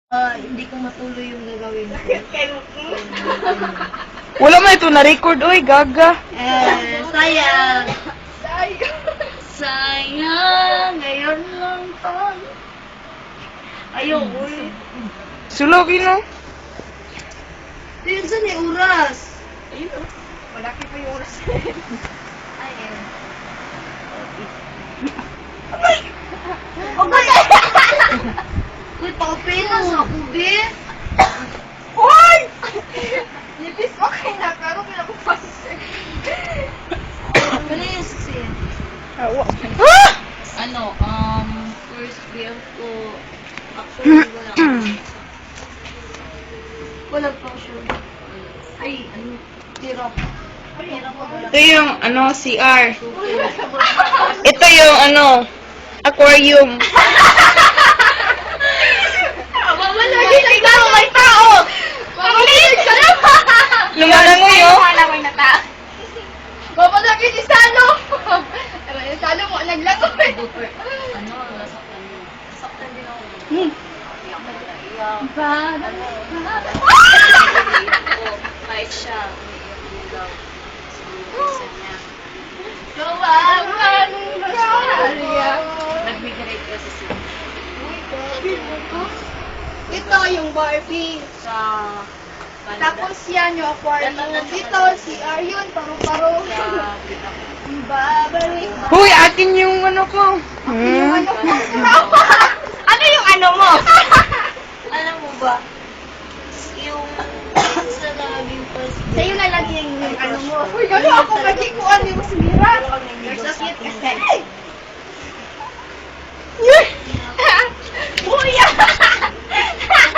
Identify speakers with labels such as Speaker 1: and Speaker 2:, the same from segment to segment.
Speaker 1: Hindi ko matuloy yung gagawin ko.
Speaker 2: Wala man ito na-record, oy, gaga.
Speaker 1: Sayang. Sayang, ngayon lang to. Ayaw, uy.
Speaker 2: Sulogin, no?
Speaker 1: Ayun, saan yung oras?
Speaker 3: Ayun o. Malaki pa yung oras.
Speaker 1: Ayun. Uy, papilas ako, be.
Speaker 3: Hoy! Nipis mo kayo na. Karo pinapapasok.
Speaker 1: Bilis eh.
Speaker 2: Ah!
Speaker 1: First BF ko. Actually, wala pa siya. Ay, ano, hirap. Hirap ko wala.
Speaker 2: Ito yung, CR. Ito yung, aquarium.
Speaker 3: Mamalagay na ikaw! May tao! Mamalagay ka na!
Speaker 2: Lumalangoy, oh.
Speaker 3: Lumalangoy na tao. Mamalagay si Salo! Si Salo mo, naglangoy.
Speaker 1: Nasaktan niya. Nasaktan din ako. Iyak na iyak. Kahit siya, umiiyak daw. So, niya.
Speaker 3: Kawawan ka!
Speaker 1: Nag-migrate kasi siya.
Speaker 3: Ito yung Barbie.
Speaker 1: Sa Canada.
Speaker 3: Tapos yan yung aquarium. Dito si Aryon, paru-paro.
Speaker 1: Sa
Speaker 3: Babalik.
Speaker 2: Huy, akin yung ko.
Speaker 3: Ano po? Ano yung ano mo?
Speaker 1: Alam mo ba, yung sa naging first
Speaker 3: Sa'yo na lang yung ano mo. Uy, gano'n ako kagikuan ni Musmira. You're so cute kasi. Uy!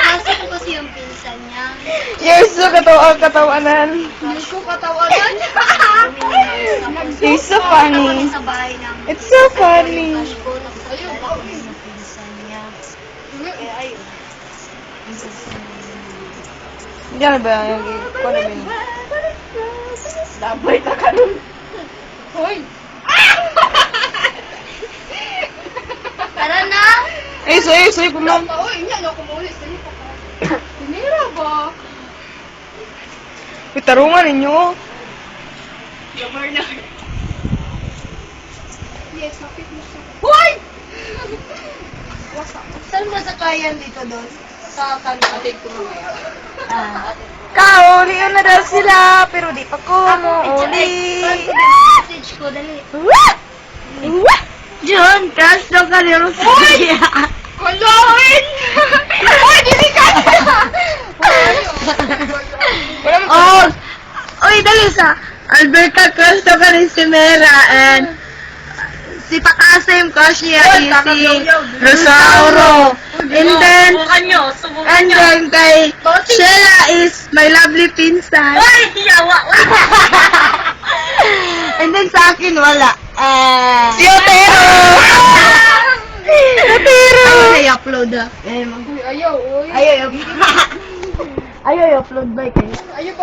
Speaker 1: Kasi ko kasi yung pinsan niya.
Speaker 2: You're so katawanan.
Speaker 3: Hindi ko katawanan.
Speaker 2: You're so funny.
Speaker 1: Sa bahay namin.
Speaker 2: It's so funny.
Speaker 1: Crush ko, nakasaktan kami sa pinsan niya. Kaya ayun.
Speaker 2: Diyan ba yung kuha na ba yun?
Speaker 3: Dabay na ka nun. Hoy!
Speaker 1: Tara na!
Speaker 2: Ay, soy, pumam.
Speaker 3: Uy, yan ako muli sa iyo. Sinira ba?
Speaker 2: Pitarungan ninyo.
Speaker 3: Gamar na. Yes, kapit mo siya. Hoy! Wasak.
Speaker 1: Saan masakayan dito doon? Sa kanila.
Speaker 2: Kauli na daw sila, pero di pa ko mauli.
Speaker 1: Message ko, dali. John, crush daw ka ni Rosalia.
Speaker 3: Koloin! Hoy, dili ka!
Speaker 2: Oh! Oy, dali sa Alberta, crush daw ka ni Simera, and si Pakasim, crush niya is si Rosauro. And then kay Sheila is my lovely pinsan.
Speaker 1: Yawa!
Speaker 2: And then sa akin, wala. Si Otero! Otero!
Speaker 1: Ay, upload ah.
Speaker 3: Ayaw, uy.
Speaker 2: Ayaw, i-upload ba kayo?